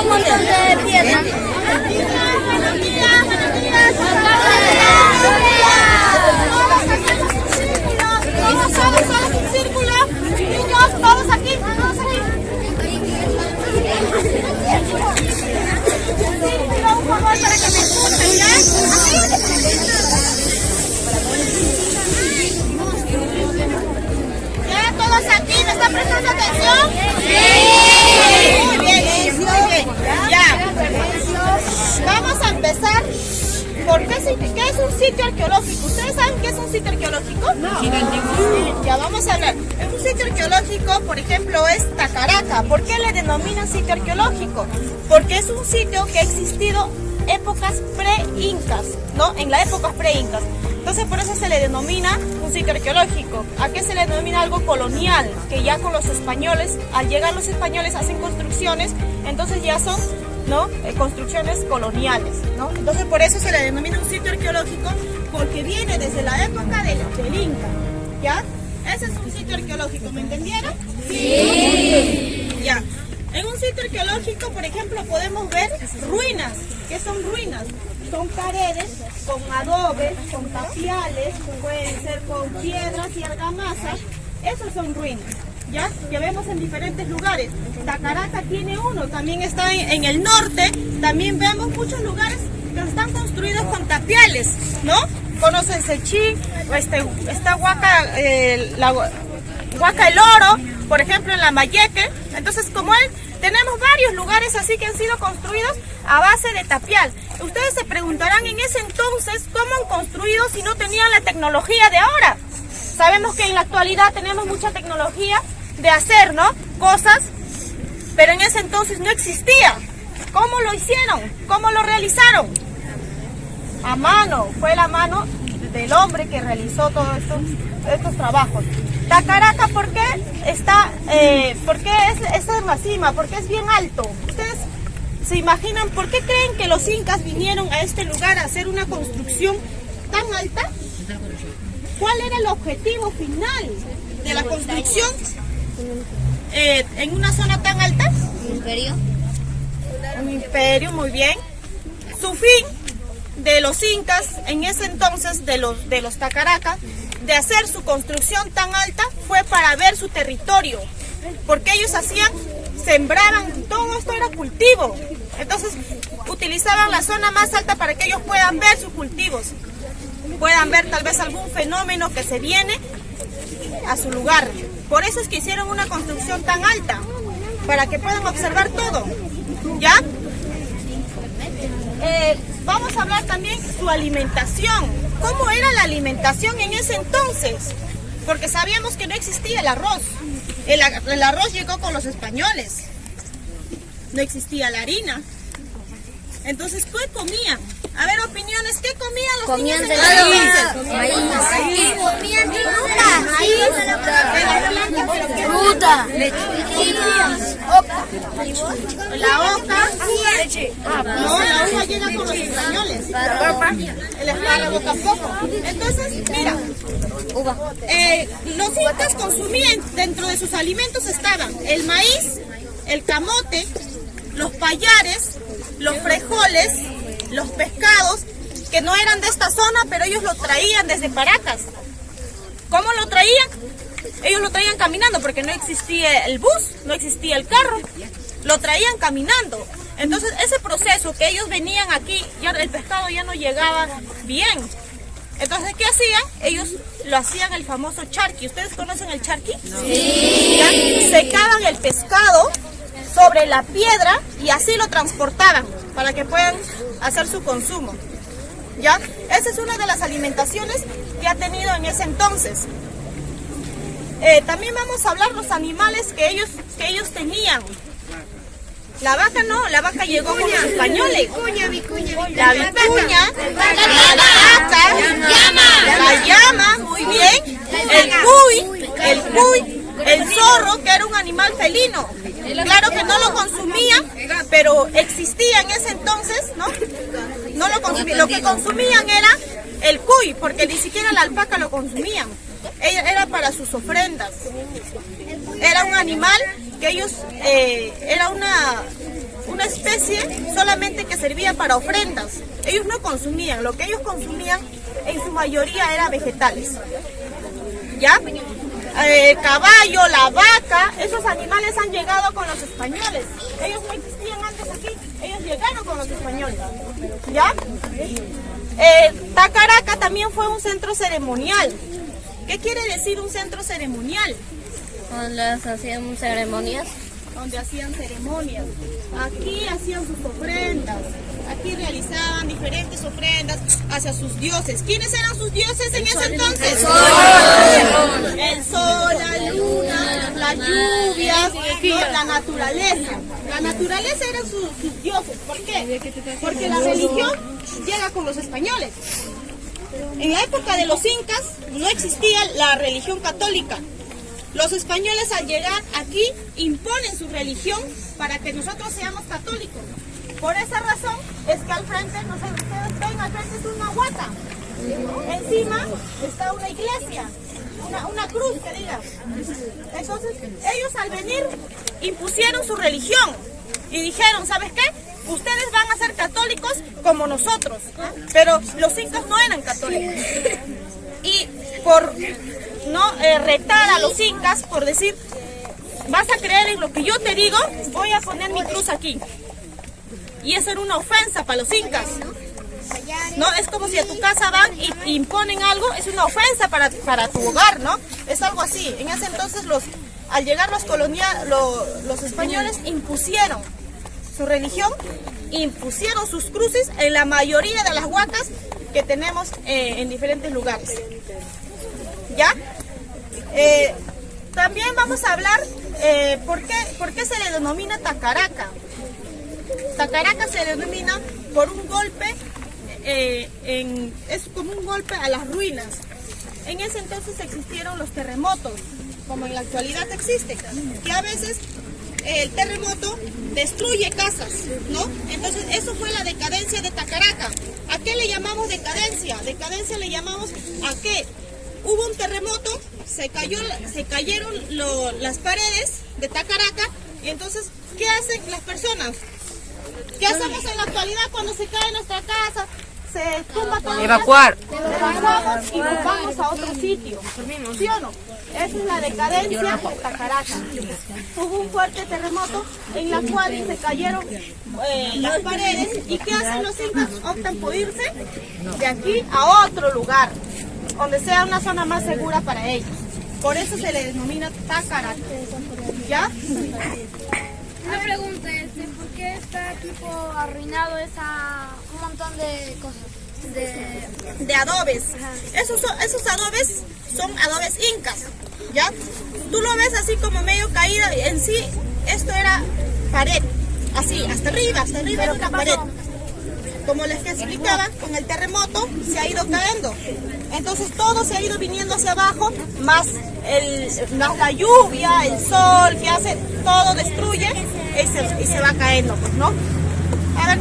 un montón de piedras. Buenos días. Todos en círculo. Niños, todos aquí. Un favor para que me escuchen, ¿ya? ¿Ya todos aquí? ¿Me están prestando atención? Sí. Muy bien. Ya. Vamos a empezar. ¿Qué es un sitio arqueológico? ¿Ustedes saben qué es un sitio arqueológico? No. Ya vamos a hablar. Un sitio arqueológico, por ejemplo, es Tacaraca. ¿Por qué le denominan sitio arqueológico? Porque es un sitio que ha existido épocas pre-incas, ¿no? En las épocas pre-incas. Entonces por eso se le denomina un sitio arqueológico. ¿A qué se le denomina algo colonial? Que ya con los españoles, al llegar los españoles hacen construcciones, entonces ya son, ¿no? Construcciones coloniales, ¿no? Entonces por eso se le denomina un sitio arqueológico, porque viene desde la época del Inca, ¿ya? Ese es un sitio arqueológico, ¿me entendieron? Sí. Ya. En un sitio arqueológico, por ejemplo, podemos ver ruinas. ¿Qué son ruinas? Son paredes con adobes, con tapiales, pueden ser con piedras y argamasa. Esos son ruinas, ¿ya? Que vemos en diferentes lugares. Tacaraca tiene uno, también está en el norte. También vemos muchos lugares que están construidos con tapiales, ¿no? Conocen Sechí, está Huaca, Huaca el Oro, por ejemplo en Lambayeque. Entonces, como tenemos varios lugares así que han sido construidos a base de tapial. Ustedes se preguntarán en ese entonces cómo han construido si no tenían la tecnología de ahora. Sabemos que en la actualidad tenemos mucha tecnología de hacer, ¿no? Cosas, pero en ese entonces no existía. ¿Cómo lo hicieron? ¿Cómo lo realizaron? A mano, fue la mano del hombre que realizó todos estos trabajos. Tacaraca, ¿por qué está, porque es en la cima? Porque es bien alto. ¿Ustedes se imaginan por qué creen que los incas vinieron a este lugar a hacer una construcción tan alta? ¿Cuál era el objetivo final de la construcción en una zona tan alta? ¿Un imperio? Un imperio, muy bien. Su fin de los incas en ese entonces, de los Tacaraca, de hacer su construcción tan alta, fue para ver su territorio, porque ellos sembraban, todo esto era cultivo, entonces utilizaban la zona más alta para que ellos puedan ver sus cultivos, puedan ver tal vez algún fenómeno que se viene a su lugar. Por eso es que hicieron una construcción tan alta, para que puedan observar todo, ¿ya? Vamos a hablar también de su alimentación. ¿Cómo era la alimentación en ese entonces? Porque sabíamos que no existía el arroz. El arroz llegó con los españoles. No existía la harina. Entonces, ¿qué comían? A ver, opiniones, ¿qué comían los niños en ese entonces? Maíz. Comían fruta, la oca, no, la oca llega con los españoles, el espárrago tampoco. Entonces, mira, los incas consumían, dentro de sus alimentos estaban el maíz, el camote, los payares, los frijoles, los pescados, que no eran de esta zona, pero ellos lo traían desde Paracas. ¿Cómo lo traían? Ellos lo traían caminando, porque no existía el bus, no existía el carro, lo traían caminando. Entonces ese proceso que ellos venían aquí, ya el pescado ya no llegaba bien. Entonces, ¿qué hacían? Ellos lo hacían el famoso charqui. ¿Ustedes conocen el charqui? Sí. ¿Ya? Secaban el pescado sobre la piedra y así lo transportaban para que puedan hacer su consumo. ¿Ya? Esa es una de las alimentaciones que ha tenido en ese entonces. También vamos a hablar de los animales que ellos tenían. La vaca no, la vaca llegó con los españoles. La vicuña, la llama, muy bien. El cuy, el zorro, que era un animal felino. Claro que no lo consumían, pero existía en ese entonces, ¿no? No lo consumían. Lo que consumían era el cuy, porque ni siquiera la alpaca lo consumían. Era para sus ofrendas. Era un animal que ellos, era una especie solamente que servía para ofrendas. Ellos no consumían, lo que ellos consumían en su mayoría era vegetales. ¿Ya? El caballo, la vaca, esos animales han llegado con los españoles. Ellos no existían antes aquí, ellos llegaron con los españoles. ¿Ya? Tacaraca también fue un centro ceremonial. ¿Qué quiere decir un centro ceremonial? Donde hacían ceremonias. Donde hacían ceremonias. Aquí hacían sus ofrendas. Aquí realizaban diferentes ofrendas hacia sus dioses. ¿Quiénes eran sus dioses en ese entonces? El sol, la luna, la lluvia, ¿no? La naturaleza. La naturaleza eran sus dioses. ¿Por qué? Porque la religión llega con los españoles. En la época de los incas no existía la religión católica. Los españoles al llegar aquí imponen su religión para que nosotros seamos católicos. Por esa razón es que al frente, no sé, ustedes ven, al frente es una huata. Encima está una iglesia, una cruz que diga. Entonces ellos al venir impusieron su religión y dijeron, ¿sabes qué? Ustedes van a ser católicos como nosotros. Pero los incas no eran católicos. Y por no retar a los incas, por decir, vas a creer en lo que yo te digo, voy a poner mi cruz aquí. Y eso era una ofensa para los incas. No, es como si a tu casa van y imponen algo, es una ofensa para tu hogar, ¿no? Es algo así. En ese entonces al llegar los españoles impusieron su religión, impusieron sus cruces en la mayoría de las huacas que tenemos en diferentes lugares. ¿Ya? También vamos a hablar por qué se le denomina Tacaraca. Tacaraca se denomina por un golpe, es como un golpe a las ruinas. En ese entonces existieron los terremotos, como en la actualidad existen, que a veces el terremoto destruye casas, ¿no? Entonces eso fue la decadencia de Tacaraca. ¿A qué le llamamos decadencia? Decadencia le llamamos a que hubo un terremoto, se cayeron las paredes de Tacaraca y entonces, ¿qué hacen las personas? ¿Qué hacemos en la actualidad cuando se cae nuestra casa? Se tumba todo. Evacuar. Evacuamos y nos vamos a otro sitio. ¿Sí o no? Esa es la decadencia de Tacaraca. Hubo un fuerte terremoto en la cual se cayeron las paredes. ¿Y qué hacen los incas? Optan por irse de aquí a otro lugar, donde sea una zona más segura para ellos. Por eso se le denomina Tacaraca. ¿Ya? Una pregunta, ¿por qué está tipo arruinado un montón de cosas? De adobes. Esos adobes son adobes incas, ¿ya? Tú lo ves así como medio caído, en sí esto era pared, así, hasta arriba era una pared. Como les explicaba, con el terremoto se ha ido cayendo. Entonces todo se ha ido viniendo hacia abajo, más la lluvia, el sol, que hace, todo destruye y se va cayendo, pues, ¿no? A ver.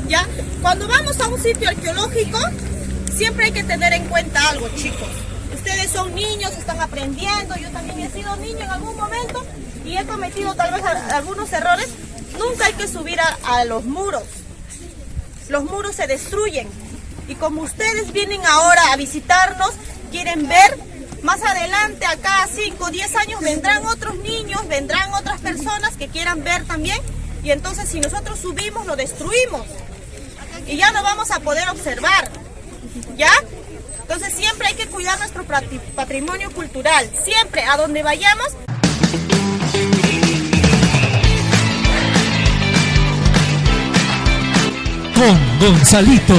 Ya, cuando vamos a un sitio arqueológico, siempre hay que tener en cuenta algo, chicos. Ustedes son niños, están aprendiendo, yo también he sido niño en algún momento y he cometido tal vez algunos errores. Nunca hay que subir a los muros. Los muros se destruyen. Y como ustedes vienen ahora a visitarnos, quieren ver, más adelante, acá 5 o 10 años, vendrán otros niños, vendrán otras personas que quieran ver también. Y entonces si nosotros subimos, lo destruimos. Y ya no vamos a poder observar. ¿Ya? Entonces siempre hay que cuidar nuestro patrimonio cultural. Siempre, a donde vayamos. Con Gonzalito.